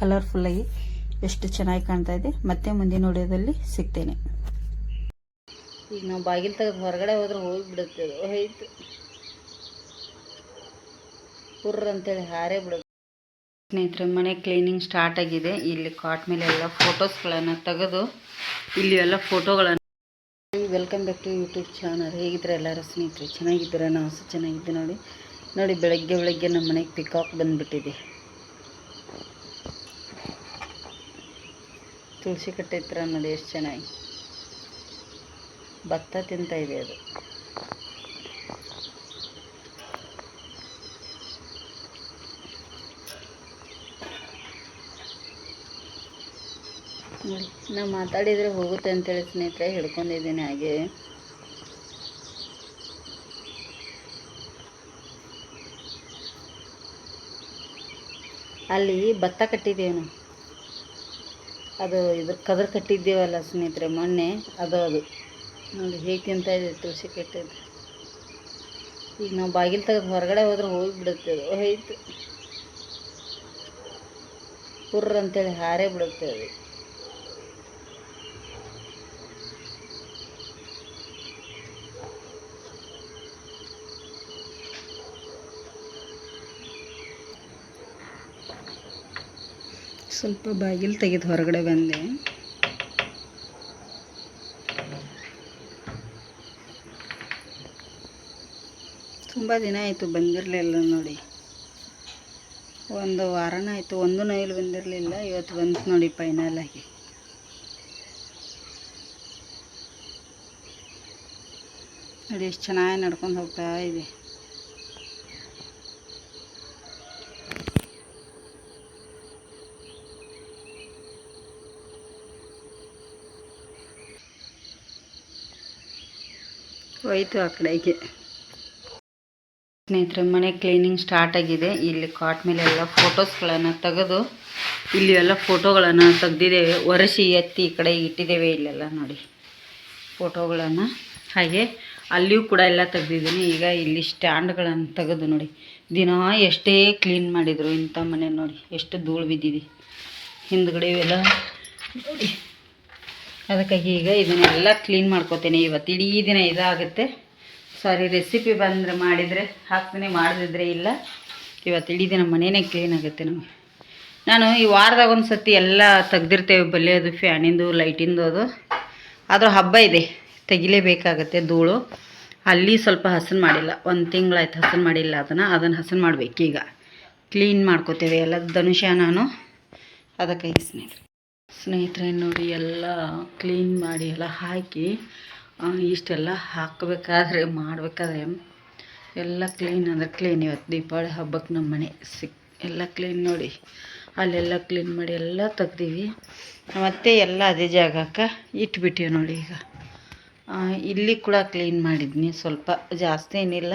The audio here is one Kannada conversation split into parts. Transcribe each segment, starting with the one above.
ಕಲರ್ಫುಲ್ಲಾಗಿ ಎಷ್ಟು ಚೆನ್ನಾಗಿ ಕಾಣ್ತಾ ಇದೆ. ಮತ್ತೆ ಮುಂದಿನ ವಿಡಿಯೋದಲ್ಲಿ ಸಿಗ್ತೇನೆ. ಈಗ ನಾವು ಬಾಗಿಲು ತೆಗೆದು ಹೊರಗಡೆ ಹೋದ್ರೆ ಹೋಗಿಬಿಡುತ್ತೆ. ಅದು ಹೋಯ್ತು ಪುರ್ರ ಅಂತೇಳಿ ಹಾರೇ ಬಿಡುತ್ತೆ. ಸ್ನೇಹಿತರೆ, ಮನೆ ಕ್ಲೀನಿಂಗ್ ಸ್ಟಾರ್ಟ್ ಆಗಿದೆ. ಇಲ್ಲಿ ಕಾಟ್ ಮೇಲೆ ಎಲ್ಲ ಫೋಟೋಸ್ಗಳನ್ನು ತೆಗೆದು ಇಲ್ಲಿ ಎಲ್ಲ ಫೋಟೋಗಳನ್ನು. Welcome back to YouTube channel. ಹೇಗಿದ್ರೆ ಎಲ್ಲರೂ ಸ್ನೇಹಿತರೆ ಚೆನ್ನಾಗಿದ್ದೀರ? ನಾವು ಸಹ ಚೆನ್ನಾಗಿದ್ದೆ. ನೋಡಿ ಬೆಳಗ್ಗೆ ನಮ್ಮ ಮನೆಗೆ ಪಿಕಾಕ್ ಬಂದುಬಿಟ್ಟಿದೆ. ತುಳಸಿ ಕಟ್ಟೆ ಹತ್ರ ನೋಡಿ ಎಷ್ಟು ಚೆನ್ನಾಗಿ ಭತ್ತ ತಿಂತಾ ಇದೆ ಅದು. ನೋಡಿ, ನಾ ಮಾತಾಡಿದರೆ ಹೋಗುತ್ತೆ ಅಂತೇಳಿ ಸ್ನೇಹಿತರೆ ಹಿಡ್ಕೊಂಡಿದ್ದೀನಿ. ಹಾಗೆ ಅಲ್ಲಿ ಭತ್ತ ಕಟ್ಟಿದ್ದೇವೆ ನಾವು. ಅದು ಇದ್ರ ಕದ್ರ ಕಟ್ಟಿದ್ದೇವಲ್ಲ ಸ್ನೇಹಿತರೆ ಮೊನ್ನೆ, ಅದು ನೋಡಿ ಹೇಗೆ ತಿಂತಾ ಇದೆ ತುಳಸಿ ಕಟ್ಟಿದ್ದು. ಈಗ ನಾವು ಬಾಗಿಲು ತೆಗೆದು ಹೊರಗಡೆ ಹೋದ್ರೆ ಹೋಗಿಬಿಡುತ್ತೆ. ಅದು ಹೋಯ್ತು ಪುರ್ರ ಅಂತೇಳಿ ಹಾರೇ ಬಿಡುತ್ತೆ ಅದು. ಸ್ವಲ್ಪ ಬಾಗಿಲು ತೆಗೆದು ಹೊರಗಡೆ ಬಂದೆ. ತುಂಬ ದಿನ ಆಯಿತು ಬಂದಿರಲಿಲ್ಲ ನೋಡಿ, ಒಂದು ವಾರನ ಆಯಿತು. ಒಂದು ನೈಲ್ ಬಂದಿರಲಿಲ್ಲ. ಇವತ್ತು ಬಂತು ನೋಡಿ ಫೈನಲ್ ಆಗಿ. ನೋಡಿ ಎಷ್ಟು ಚೆನ್ನಾಗಿ ನಡ್ಕೊಂಡು ಹೋಗ್ತಾ ಇದೆ. ಹೋಯ್ತು ಆ ಕಡೆಗೆ. ಸ್ನೇಹಿತರೆ, ಮನೆ ಕ್ಲೀನಿಂಗ್ ಸ್ಟಾರ್ಟ್ ಆಗಿದೆ. ಇಲ್ಲಿ ಕಾಟ್ ಮೇಲೆ ಎಲ್ಲ ಫೋಟೋಸ್ಗಳನ್ನು ತೆಗೆದು ಇಲ್ಲಿ ಎಲ್ಲ ಫೋಟೋಗಳನ್ನು ತೆಗೆದಿದ್ದೇವೆ. ಒರೆಸಿ ಎತ್ತಿ ಈ ಕಡೆ ಇಟ್ಟಿದ್ದೇವೆ. ಇಲ್ಲೆಲ್ಲ ನೋಡಿ ಫೋಟೋಗಳನ್ನು. ಹಾಗೆ ಅಲ್ಲಿಯೂ ಕೂಡ ಎಲ್ಲ ತೆಗೆದಿದ್ದೀನಿ. ಈಗ ಇಲ್ಲಿ ಸ್ಟ್ಯಾಂಡ್ಗಳನ್ನು ತೆಗೆದು ನೋಡಿ, ದಿನ ಎಷ್ಟೇ ಕ್ಲೀನ್ ಮಾಡಿದರು ಇಂಥ ಮನೆ ನೋಡಿ ಎಷ್ಟು ಧೂಳು ಬಿದ್ದಿದೆ ಹಿಂದ್ಗಡೆ ಇವೆಲ್ಲ ನೋಡಿ. ಅದಕ್ಕಾಗಿ ಈಗ ಇದನ್ನೆಲ್ಲ ಕ್ಲೀನ್ ಮಾಡ್ಕೋತೇನೆ. ಇವತ್ತು ಇಡೀ ದಿನ ಇದಾಗುತ್ತೆ. ಸಾರಿ, ರೆಸಿಪಿ ಬಂದರೆ ಮಾಡಿದರೆ ಹಾಕ್ತೀನಿ, ಮಾಡದಿದ್ರೆ ಇಲ್ಲ. ಇವತ್ತು ಇಡೀ ದಿನ ಮನೆಯೇ ಕ್ಲೀನ್ ಆಗುತ್ತೆ ನಮಗೆ. ನಾನು ಈ ವಾರದಾಗ ಒಂದು ಸತಿ ಎಲ್ಲ ತೆಗ್ದಿರ್ತೇವೆ. ಬಲ್ಲೆದು, ಫ್ಯಾನಿಂದು, ಲೈಟಿಂದು. ಅದು ಆದರೂ ಹಬ್ಬ ಇದೆ, ತೆಗಿಲೇಬೇಕಾಗತ್ತೆ ಧೂಳು. ಅಲ್ಲಿ ಸ್ವಲ್ಪ ಹಸನು ಮಾಡಿಲ್ಲ, ಒಂದು ತಿಂಗಳಾಯ್ತು ಹಸನು ಮಾಡಿಲ್ಲ. ಅದನ್ನು ಹಸನು ಮಾಡಬೇಕೀಗ. ಕ್ಲೀನ್ ಮಾಡ್ಕೋತೇವೆ ಎಲ್ಲ ಧನುಷ ನಾನು. ಅದಕ್ಕಾಗಿ ಸ್ನೇಹಿತರೆ ನೋಡಿ ಎಲ್ಲ ಕ್ಲೀನ್ ಮಾಡಿ ಎಲ್ಲ ಹಾಕಿ ಇಷ್ಟೆಲ್ಲ ಹಾಕಬೇಕಾದ್ರೆ ಮಾಡಬೇಕಾದ್ರೆ ಎಲ್ಲ ಕ್ಲೀನ್ ಅಂದರೆ ಕ್ಲೀನ್. ಇವತ್ತು ದೀಪಾವಳಿ ಹಬ್ಬಕ್ಕೆ ನಮ್ಮ ಮನೆ ಎಲ್ಲ ಕ್ಲೀನ್ ನೋಡಿ. ಅಲ್ಲೆಲ್ಲ ಕ್ಲೀನ್ ಮಾಡಿ ಎಲ್ಲ ತೆಗ್ದೀವಿ. ಮತ್ತು ಎಲ್ಲ ಅದೇ ಜಾಗಕ್ಕೆ ಇಟ್ಬಿಟ್ಟಿವಿ ನೋಡಿ. ಈಗ ಇಲ್ಲಿ ಕೂಡ ಕ್ಲೀನ್ ಮಾಡಿದ್ನಿ, ಸ್ವಲ್ಪ ಜಾಸ್ತಿ ಏನಿಲ್ಲ.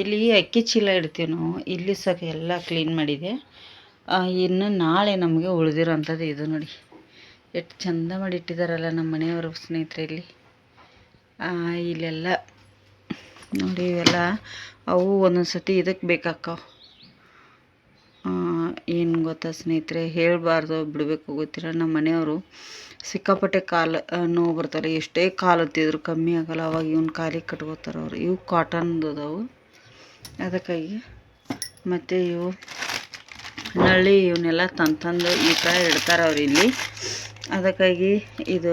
ಇಲ್ಲಿ ಅಕ್ಕಿ ಚೀಲ ಇಡ್ತೀವಿ ನಾವು. ಇಲ್ಲಿ ಸಹ ಎಲ್ಲ ಕ್ಲೀನ್ ಮಾಡಿದೆ. ಇನ್ನು ನಾಳೆ ನಮಗೆ ಉಳಿದಿರೋಂಥದ್ದು ಇದು ನೋಡಿ. ಎಷ್ಟು ಚಂದ ಮಾಡಿ ಇಟ್ಟಿದ್ದಾರಲ್ಲ ನಮ್ಮ ಮನೆಯವರು ಸ್ನೇಹಿತರೆ. ಇಲ್ಲೆಲ್ಲ ನೋಡಿ, ಇವೆಲ್ಲ ಅವು ಒಂದೊಂದು ಸತಿ ಇದಕ್ಕೆ ಬೇಕಾಕ್ಕವು. ಏನು ಗೊತ್ತಾ ಸ್ನೇಹಿತರೆ, ಹೇಳಬಾರ್ದು ಬಿಡಬೇಕು ಗೊತ್ತಿಲ್ಲ. ನಮ್ಮ ಮನೆಯವರು ಸಿಕ್ಕಾಪಟ್ಟೆ ಕಾಲು ನೋವು ಬರ್ತಾರೆ. ಎಷ್ಟೇ ಕಾಲು ಹತ್ತಿದ್ರು ಕಮ್ಮಿ ಆಗೋಲ್ಲ. ಅವಾಗ ಇವನು ಕಾಲಿಗೆ ಕಟ್ಕೋತಾರೆ ಅವರು. ಇವು ಕಾಟನ್ದು ಅದಾವು. ಅದಕ್ಕಾಗಿ ಮತ್ತು ಇವು ನಳ್ಳಿ ಇವನ್ನೆಲ್ಲ ತಂದು ಈ ಥರ ಇಡ್ತಾರೆ ಅವ್ರು ಇಲ್ಲಿ. ಅದಕ್ಕಾಗಿ ಇದು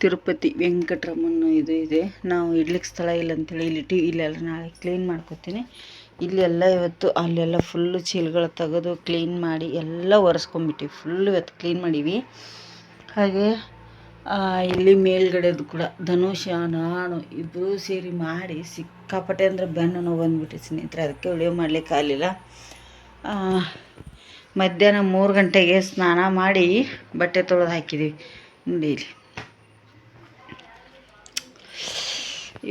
ತಿರುಪತಿ ವೆಂಕಟರಮಣ ಇದು ಇದೆ. ನಾವು ಇಡ್ಲಿಕ್ಕೆ ಸ್ಥಳ ಇಲ್ಲ ಅಂತೇಳಿ ಇಲ್ಲೆಲ್ಲ ನಾಳೆ ಕ್ಲೀನ್ ಮಾಡ್ಕೊತೀನಿ. ಇಲ್ಲೆಲ್ಲ ಇವತ್ತು ಅಲ್ಲೆಲ್ಲ ಫುಲ್ಲು ಚೀಲಗಳು ತೆಗೆದು ಕ್ಲೀನ್ ಮಾಡಿ ಎಲ್ಲ ಒರೆಸ್ಕೊಂಬಿಟ್ಟಿವಿ. ಫುಲ್ಲು ಇವತ್ತು ಕ್ಲೀನ್ ಮಾಡೀವಿ. ಹಾಗೆ ಇಲ್ಲಿ ಮೇಲ್ಗಡೆದು ಕೂಡ ಧನುಷ ನಾನು ಇಬ್ಬರೂ ಸೇರಿ ಮಾಡಿ ಸಿಕ್ಕಾಪಟ್ಟೆ ಅಂದರೆ ಬೆನ್ನು ನೋವು ಬಂದುಬಿಟ್ಟು ಸ್ನೇಹಿತರೆ. ಅದಕ್ಕೆ ವಿಡಿಯೋ ಮಾಡಲಿಕ್ಕೆ ಆಗಲಿಲ್ಲ. ಮಧ್ಯಾಹ್ನ 3 ಗಂಟೆಗೆ ಸ್ನಾನ ಮಾಡಿ ಬಟ್ಟೆ ತೊಳೆದು ಹಾಕಿದ್ದೀವಿ ನೋಡಿ. ಇಲ್ಲಿ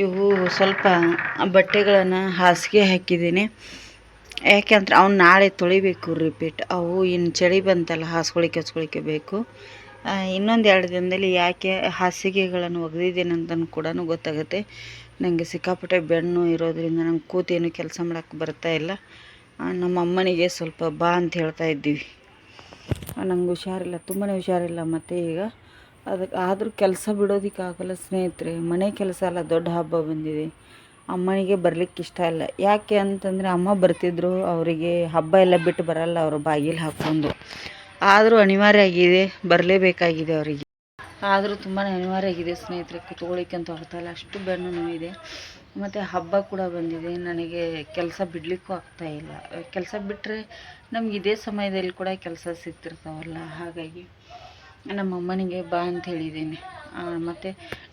ಇವು ಸ್ವಲ್ಪ ಬಟ್ಟೆಗಳನ್ನು ಹಾಸಿಗೆ ಹಾಕಿದ್ದೀನಿ. ಯಾಕೆಂದ್ರೆ ಅವ್ನು ನಾಳೆ ತೊಳಿಬೇಕು ರಿಪೀಟ್. ಅವು ಇನ್ನು ಚಳಿ ಬಂತಲ್ಲ ಹಾಸ್ಕೊಳಿಕ್ಕೆ ಬೇಕು. ಇನ್ನೊಂದು 2 ದಿನದಲ್ಲಿ ಯಾಕೆ ಹಾಸಿಗೆಗಳನ್ನು ಒಗೆದಿದ್ದೀನಿ ಅಂತಲೂ ಕೂಡ ಗೊತ್ತಾಗುತ್ತೆ. ನನಗೆ ಸಿಕ್ಕಾಪಟ್ಟೆ ಬೆನ್ನು ಇರೋದ್ರಿಂದ ನಂಗೆ ಕೂತೇನು ಕೆಲಸ ಮಾಡೋಕ್ಕೆ ಬರ್ತಾಯಿಲ್ಲ. ನಮ್ಮ ಅಮ್ಮನಿಗೆ ಸ್ವಲ್ಪ ಬಾ ಅಂತ ಹೇಳ್ತಾ ಇದ್ದೀವಿ. ನಂಗೆ ಹುಷಾರಿಲ್ಲ, ತುಂಬಾ ಹುಷಾರಿಲ್ಲ. ಮತ್ತು ಈಗ ಅದಕ್ಕೆ ಆದರೂ ಕೆಲಸ ಬಿಡೋದಕ್ಕಾಗಲ್ಲ ಸ್ನೇಹಿತರೆ. ಮನೆ ಕೆಲಸ ಎಲ್ಲ ದೊಡ್ಡ ಹಬ್ಬ ಬಂದಿದೆ. ಅಮ್ಮನಿಗೆ ಬರಲಿಕ್ಕೆ ಇಷ್ಟ ಇಲ್ಲ. ಯಾಕೆ ಅಂತಂದರೆ ಅಮ್ಮ ಬರ್ತಿದ್ರು, ಅವರಿಗೆ ಹಬ್ಬ ಎಲ್ಲ ಬಿಟ್ಟು ಬರಲ್ಲ ಅವರು ಬಾಗಿಲು ಹಾಕ್ಕೊಂಡು. ಆದರೂ ಅನಿವಾರ್ಯ ಆಗಿದೆ, ಬರಲೇಬೇಕಾಗಿದೆ ಅವರಿಗೆ. ಆದರೂ ತುಂಬಾ ಅನಿವಾರ್ಯ ಆಗಿದೆ ಸ್ನೇಹಿತರೆ. ಕೂತ್ಕೊಳ್ಳಿಕ್ಕೆ ಅಂತ ಹೋಗ್ತಾಯಿಲ್ಲ, ಅಷ್ಟು ಬೆನ್ನು ನೋವಿದೆ. ಮತ್ತು ಹಬ್ಬ ಕೂಡ ಬಂದಿದೆ. ನನಗೆ ಕೆಲಸ ಬಿಡಲಿಕ್ಕೂ ಆಗ್ತಾಯಿಲ್ಲ. ಕೆಲಸ ಬಿಟ್ಟರೆ ನಮ್ಗೆ ಇದೇ ಸಮಯದಲ್ಲಿ ಕೂಡ ಕೆಲಸ ಸಿಗ್ತಿರ್ತಾವಲ್ಲ. ಹಾಗಾಗಿ ನಮ್ಮ ಅಮ್ಮನಿಗೆ ಬಾ ಅಂತ ಹೇಳಿದ್ದೀನಿ. ಮತ್ತು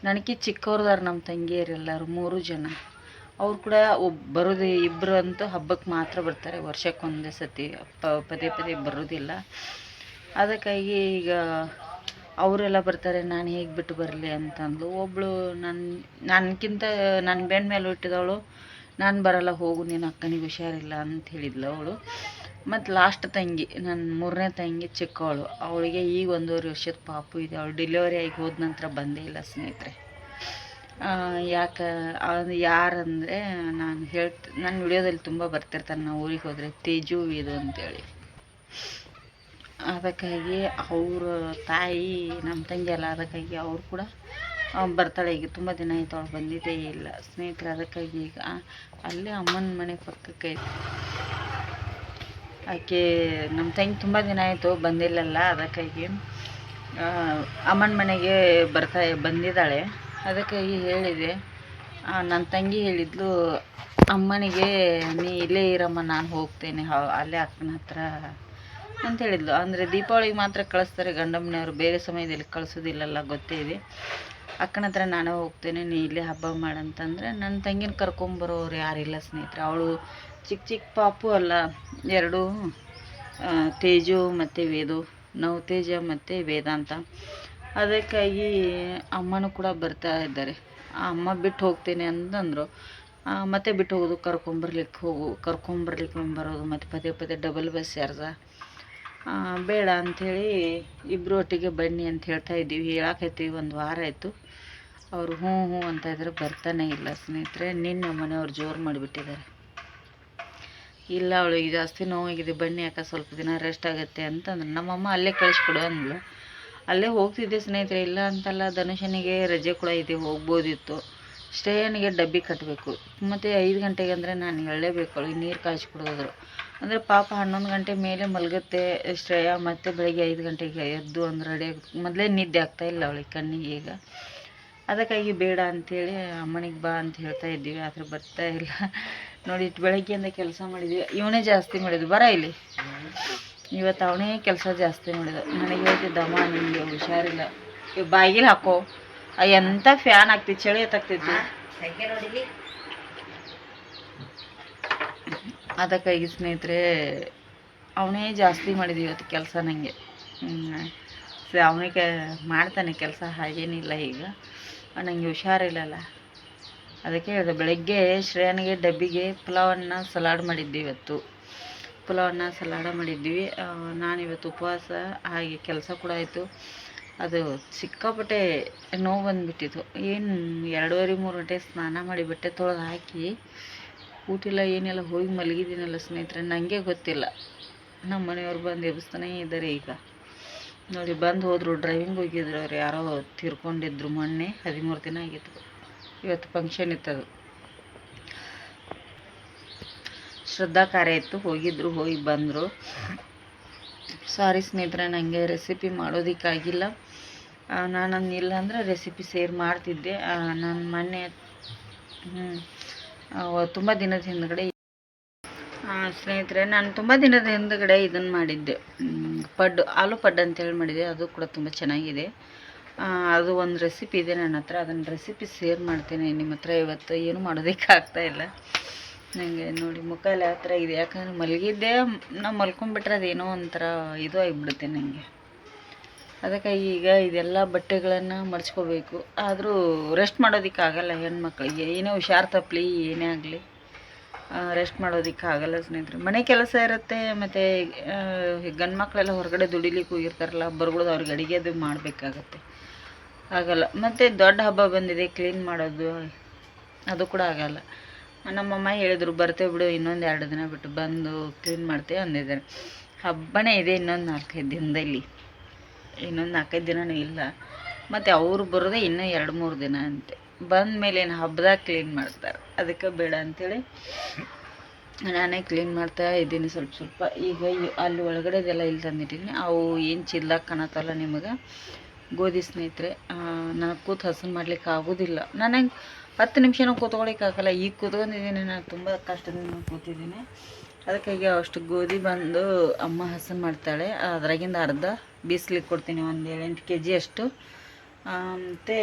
ನನಗೆ ಚಿಕ್ಕವ್ರದಾರ ನಮ್ಮ ತಂಗಿಯರೆಲ್ಲರೂ 3 ಜನ. ಅವ್ರು ಕೂಡ ಬರೋದು ಇಬ್ಬರು ಅಂತೂ ಹಬ್ಬಕ್ಕೆ ಮಾತ್ರ ಬರ್ತಾರೆ, ವರ್ಷಕ್ಕೊಂದೇ ಸತಿ, ಪದೇ ಪದೇ ಬರೋದಿಲ್ಲ. ಅದಕ್ಕಾಗಿ ಈಗ ಅವರೆಲ್ಲ ಬರ್ತಾರೆ, ನಾನು ಹೇಗೆ ಬಿಟ್ಟು ಬರಲಿ ಅಂತಂದು. ಒಬ್ಬಳು ನನಗಿಂತ ನನ್ನ ಬೆನ್ನ ಮೇಲೆ ಹುಟ್ಟಿದವಳು, ನಾನು ಬರಲ್ಲ ಹೋಗು, ನಿನ್ನ ಅಕ್ಕನಿಗೆ ಹುಷಾರಿಲ್ಲ ಅಂತ ಹೇಳಿದ್ಲು ಅವಳು. ಮತ್ತು ಲಾಸ್ಟ್ ತಂಗಿ, ನನ್ನ 3ನೇ ತಂಗಿ ಚಿಕ್ಕವಳು, ಅವಳಿಗೆ ಈಗ 1.5 ವರ್ಷದ ಪಾಪು ಇದೆ. ಅವಳು ಡೆಲಿವರಿ ಆಗಿ ಹೋದ ನಂತರ ಬಂದೇ ಇಲ್ಲ ಸ್ನೇಹಿತರೆ. ಯಾಕೆ ಯಾರಂದರೆ ನನ್ನ ವಿಡಿಯೋದಲ್ಲಿ ತುಂಬ ಬರ್ತಿರ್ತಾರೆ, ನಾವು ಊರಿಗೆ ಹೋದರೆ ತೇಜು ಇದು ಅಂತೇಳಿ. ಅದಕ್ಕಾಗಿ ಅವ್ರ ತಾಯಿ ನಮ್ಮ ತಂಗಿ ಅಲ್ಲ, ಅದಕ್ಕಾಗಿ ಅವ್ರು ಕೂಡ ಬರ್ತಾಳೆ. ಈಗ ತುಂಬ ದಿನ ಆಯಿತು ಅವಳು ಬಂದಿದ್ದೇ ಇಲ್ಲ ಸ್ನೇಹಿತರೆ. ಅದಕ್ಕಾಗಿ ಈಗ ಅಲ್ಲೇ ಅಮ್ಮನ ಮನೆ ಪಕ್ಕಕ್ಕೆ ಆಕೆ ನಮ್ಮ ತಂಗಿ ತುಂಬ ದಿನ ಆಯಿತು ಬಂದಿಲ್ಲಲ್ಲ. ಅದಕ್ಕಾಗಿ ಅಮ್ಮನ ಮನೆಗೆ ಬಂದಿದ್ದಾಳೆ. ಅದಕ್ಕಾಗಿ ಹೇಳಿದೆ, ನನ್ನ ತಂಗಿ ಹೇಳಿದ್ಲು ಅಮ್ಮನಿಗೆ, ನೀ ಇಲ್ಲೇ ಇರಮ್ಮ, ನಾನು ಹೋಗ್ತೇನೆ ಅಲ್ಲೇ ಅಕ್ಕನ ಹತ್ರ ಅಂತ ಹೇಳಿದ್ಲು. ಅಂದರೆ ದೀಪಾವಳಿಗೆ ಮಾತ್ರ ಕಳಿಸ್ತಾರೆ ಗಂಡ ಮನೆಯವರು, ಬೇರೆ ಸಮಯದಲ್ಲಿ ಕಳಿಸೋದಿಲ್ಲಲ್ಲ, ಗೊತ್ತೇ ಇದೆ. ಅಕ್ಕನ ಹತ್ರ ನಾನೇ ಹೋಗ್ತೇನೆ, ನೀ ಇಲ್ಲೇ ಹಬ್ಬ ಮಾಡಂತಂದರೆ ನನ್ನ ತಂಗಿನ ಕರ್ಕೊಂಬರೋರು ಯಾರಿಲ್ಲ ಸ್ನೇಹಿತರೆ. ಅವಳು ಚಿಕ್ಕ ಚಿಕ್ಕ ಪಾಪು ಅಲ್ಲ, 2 ತೇಜು ಮತ್ತು ವೇದು, ನವತೇಜ ಮತ್ತು ವೇದಾಂತ. ಅದಕ್ಕಾಗಿ ಅಮ್ಮನೂ ಕೂಡ ಬರ್ತಾ ಇದ್ದಾರೆ. ಅಮ್ಮ ಬಿಟ್ಟು ಹೋಗ್ತೇನೆ ಅಂತಂದರು. ಮತ್ತೆ ಬಿಟ್ಟು ಹೋಗೋದು, ಕರ್ಕೊಂಬರ್ಲಿಕ್ಕೆ ಬರೋದು, ಮತ್ತು ಪದೇ ಪದೇ ಡಬಲ್ ಬಸ್ ಚಾರ್ಜ, ಬೇಡ ಅಂಥೇಳಿ ಇಬ್ಬರು ಒಟ್ಟಿಗೆ ಬನ್ನಿ ಅಂತ ಹೇಳ್ತಾ ಇದ್ದೀವಿ. ಹೇಳಾಕೈತೀವಿ, 1 ವಾರ ಆಯಿತು. ಅವರು ಹ್ಞೂ ಅಂತ ಇದ್ರೆ ಬರ್ತಾನೆ ಇಲ್ಲ ಸ್ನೇಹಿತರೆ. ನಿನ್ನೆ ಮನೆಯವ್ರು ಜೋರು ಮಾಡಿಬಿಟ್ಟಿದ್ದಾರೆ. ಇಲ್ಲ ಅವಳಿಗೆ ಜಾಸ್ತಿ ನೋವಾಗಿದೆ, ಬನ್ನಿ ಯಾಕೆ ಸ್ವಲ್ಪ ದಿನ ರೆಸ್ಟ್ ಆಗುತ್ತೆ ಅಂತಂದ್ರೆ ನಮ್ಮಮ್ಮ ಅಲ್ಲೇ ಕಳಿಸ್ಕೊಡು ಅಂದ್ಲು. ಅಲ್ಲೇ ಹೋಗ್ತಿದ್ದೆ ಸ್ನೇಹಿತರೆ, ಇಲ್ಲ ಅಂತಲ್ಲ. ಧನುಷನಿಗೆ ರಜೆ ಕೂಡ ಇದೆ, ಹೋಗ್ಬೋದಿತ್ತು. ಶ್ರೇಯನಿಗೆ ಡಬ್ಬಿ ಕಟ್ಟಬೇಕು, ಮತ್ತು 5 ಗಂಟೆಗೆ ಅಂದರೆ ನಾನು ಹೇಳಲೇಬೇಕು, ಅವಳಿಗೆ ನೀರು ಕಾಯಿಸ್ಕೊಡೋದ್ರು. ಅಂದರೆ ಪಾಪ 11 ಗಂಟೆ ಮೇಲೆ ಮಲಗುತ್ತೆ ಶ್ರೇಯ. ಮತ್ತು ಬೆಳಗ್ಗೆ 5 ಗಂಟೆಗೆ ಎದ್ದು ಒಂದು ರೆಡಿ ಮೊದಲೇ ನಿದ್ದೆ ಆಗ್ತಾಯಿಲ್ಲ ಅವಳಿಗೆ ಕಣ್ಣಿಗೆ ಈಗ. ಅದಕ್ಕಾಗಿ ಬೇಡ ಅಂಥೇಳಿ ಅಮ್ಮನಿಗೆ ಬಾ ಅಂತ ಹೇಳ್ತಾ ಇದ್ದೀವಿ, ಆದರೆ ಬರ್ತಾ ಇಲ್ಲ ನೋಡಿ. ಬೆಳಗ್ಗೆಯಿಂದ ಕೆಲಸ ಮಾಡಿದ್ವಿ, ಇವನೇ ಜಾಸ್ತಿ ಮಾಡಿದ್ವಿ. ಬರ ಇಲ್ಲಿ, ಇವತ್ತು ಅವನೇ ಕೆಲಸ ಜಾಸ್ತಿ ಮಾಡಿದ. ನನಗೆ ಹೇಳ್ತಿದ್ದಮ್ಮ, ನಿಮಗೆ ಹುಷಾರಿಲ್ಲ, ಬಾಗಿಲು ಹಾಕೋ, ಎಂಥ ಫ್ಯಾನ್ ಆಗ್ತಿತ್ತು, ಚಳಿ ಎತ್ತಾಗ್ತಿತ್ತು. ಅದಕ್ಕಾಗಿ ಸ್ನೇಹಿತರೆ ಅವನೇ ಜಾಸ್ತಿ ಮಾಡಿದ್ವಿ ಇವತ್ತು ಕೆಲಸ. ನನಗೆ ಅವನಿಗೆ ಮಾಡ್ತಾನೆ ಕೆಲಸ, ಹಾಗೇನಿಲ್ಲ. ಈಗ ನನಗೆ ಹುಷಾರಿಲ್ಲಲ್ಲ, ಅದಕ್ಕೆ ಹೇಳಿದೆ. ಬೆಳಗ್ಗೆ ಶ್ರೇಯನಿಗೆ ಡಬ್ಬಿಗೆ ಪುಲಾವನ್ನ ಸಲಾಡ್ ಮಾಡಿದ್ವಿ ಇವತ್ತು. ಪುಲಾವನ್ನ ಸಲಾಡ ಮಾಡಿದ್ವಿ. ನಾನಿವತ್ತು ಉಪವಾಸ, ಹಾಗೆ ಕೆಲಸ ಕೂಡ ಆಯಿತು. ಅದು ಸಿಕ್ಕಾಪಟ್ಟೆ ನೋವು ಬಂದುಬಿಟ್ಟಿತ್ತು. ಏನು 2:30-3 ಗಂಟೆ ಸ್ನಾನ ಮಾಡಿ ಬಟ್ಟೆ ತೊಳೆದು ಹಾಕಿ ಊಟಿಲ್ಲ ಏನೆಲ್ಲ ಹೋಗಿ ಮಲಗಿದ್ದೀನಲ್ಲ ಸ್ನೇಹಿತರೆ, ನನಗೆ ಗೊತ್ತಿಲ್ಲ. ನಮ್ಮ ಮನೆಯವ್ರು ಬಂದು ಎಬ್ಬಿಸ್ತಾನೇ ಇದ್ದಾರೆ. ಈಗ ನೋಡಿ ಬಂದು ಹೋದರು, ಡ್ರೈವಿಂಗ್ ಹೋಗಿದ್ರು. ಅವ್ರು ಯಾರೋ ತೀರ್ಕೊಂಡಿದ್ರು ಮೊನ್ನೆ, 13 ದಿನ ಆಗಿತ್ತು. ಇವತ್ತು ಫಂಕ್ಷನ್ ಇತ್ತದು, ಶ್ರದ್ಧಾ ಕಾರ್ಯ ಇತ್ತು, ಹೋಗಿದ್ರು, ಹೋಗಿ ಬಂದರು. ಸಾರಿ ಸ್ನೇಹಿತರೆ, ನನಗೆ ರೆಸಿಪಿ ಮಾಡೋದಕ್ಕಾಗಿಲ್ಲ. ನಾನು ಇಲ್ಲ ಅಂದರೆ ರೆಸಿಪಿ ಶೇರ್ ಮಾಡ್ತಿದ್ದೆ. ನಾನು ಮೊನ್ನೆ ತುಂಬ ದಿನದ ಹಿಂದ್ಗಡೆ ಸ್ನೇಹಿತರೆ, ನಾನು ತುಂಬ ದಿನದ ಹಿಂದ್ಗಡೆ ಇದನ್ನು ಮಾಡಿದ್ದೆ, ಆಲೂ ಪಡ್ಡು ಅಂತೇಳಿ ಮಾಡಿದ್ದೆ. ಅದು ಕೂಡ ತುಂಬ ಚೆನ್ನಾಗಿದೆ. ಅದು ಒಂದು ರೆಸಿಪಿ ಇದೆ ನನ್ನ ಹತ್ರ, ಅದನ್ನು ರೆಸಿಪಿ ಶೇರ್ ಮಾಡ್ತೀನಿ ನಿಮ್ಮ ಹತ್ರ. ಇವತ್ತು ಏನು ಮಾಡೋದಕ್ಕೆ ಆಗ್ತಾಯಿಲ್ಲ ನನಗೆ. ನೋಡಿ ಮುಖ ಎಲ್ಲ ಆ ಥರ ಇದೆ, ಯಾಕಂದರೆ ಮಲಗಿದ್ದೆ. ನಾವು ಮಲ್ಕೊಂಡ್ಬಿಟ್ರೆ ಅದೇನೋ ಒಂಥರ ಇದು ಆಗಿಬಿಡುತ್ತೆ ನನಗೆ. ಅದಕ್ಕಾಗಿ ಈಗ ಇದೆಲ್ಲ ಬಟ್ಟೆಗಳನ್ನು ಮಡ್ಚ್ಕೋಬೇಕು. ಆದರೂ ರೆಸ್ಟ್ ಮಾಡೋದಕ್ಕಾಗಲ್ಲ ಹೆಣ್ಮಕ್ಳಿಗೆ, ಏನೇ ಹುಷಾರು ತಪ್ಪಲಿ ಏನೇ ಆಗಲಿ ರೆಸ್ಟ್ ಮಾಡೋದಕ್ಕಾಗಲ್ಲ ಸ್ನೇಹಿತರೆ. ಮನೆ ಕೆಲಸ ಇರುತ್ತೆ, ಮತ್ತು ಗಂಡು ಮಕ್ಕಳೆಲ್ಲ ಹೊರಗಡೆ ದುಡಿಲಿಕ್ಕೆ ಹೋಗಿರ್ತಾರಲ್ಲ, ಬರ್ಗಳದು ಅವ್ರಿಗೆ ಅಡುಗೆ ಅದು ಮಾಡಬೇಕಾಗತ್ತೆ, ಆಗಲ್ಲ. ಮತ್ತು ದೊಡ್ಡ ಹಬ್ಬ ಬಂದಿದೆ, ಕ್ಲೀನ್ ಮಾಡೋದು ಅದು ಕೂಡ ಆಗಲ್ಲ. ನಮ್ಮಮ್ಮ ಹೇಳಿದರು ಬರ್ತೇವೆ ಬಿಡು, ಇನ್ನೊಂದು 2 ದಿನ ಬಿಟ್ಟು ಬಂದು ಕ್ಲೀನ್ ಮಾಡ್ತೇವೆ ಅಂದಿದ್ದಾರೆ. ಹಬ್ಬನೇ ಇದೆ ಇನ್ನೊಂದು 4-5 ದಿನದಲ್ಲಿ, ಇನ್ನೊಂದು 4-5 ದಿನವೂ ಇಲ್ಲ. ಮತ್ತು ಅವರು ಬರೋದೇ ಇನ್ನೂ 2-3 ದಿನ ಅಂತೆ. ಬಂದ ಮೇಲೆ ಏನು ಹಬ್ಬದಾಗ ಕ್ಲೀನ್ ಮಾಡ್ತಾರೆ, ಅದಕ್ಕೆ ಬೇಡ ಅಂಥೇಳಿ ನಾನೇ ಕ್ಲೀನ್ ಮಾಡ್ತಾ ಇದ್ದೀನಿ ಸ್ವಲ್ಪ. ಈಗ ಅಲ್ಲಿ ಒಳಗಡೆದೆಲ್ಲ ಇಲ್ಲಿ ತಂದಿಟ್ಟಿದ್ದೀನಿ. ಅವು ಏನು ಚಿಲ್ಲಾಗಿ ಕಾಣತ್ತಲ್ಲ ನಿಮಗೆ, ಗೋಧಿ ಸ್ನೇಹಿತರೆ. ನನಗೆ ಕೂತು ಹಸನು ಮಾಡ್ಲಿಕ್ಕೆ ಆಗೋದಿಲ್ಲ. ನನಗೆ 10 ನಿಮಿಷನೂ ಕೂತ್ಕೊಳ್ಳಿಕ್ಕೆ ಆಗಲ್ಲ. ಈಗ ಕೂತ್ಕೊಂಡಿದ್ದೀನಿ, ನಾನು ತುಂಬ ಕಷ್ಟದಿಂದ ಕೂತಿದ್ದೀನಿ. ಅದಕ್ಕಾಗಿ ಅಷ್ಟು ಗೋಧಿ ಬಂದು ಅಮ್ಮ ಹಸನು ಮಾಡ್ತಾಳೆ. ಅದ್ರಾಗಿಂದ ಅರ್ಧ ಬೀಸ್ಲಿಕ್ಕೆ ಕೊಡ್ತೀನಿ, ಒಂದು 7-8 kg ಅಷ್ಟು. ಮತ್ತು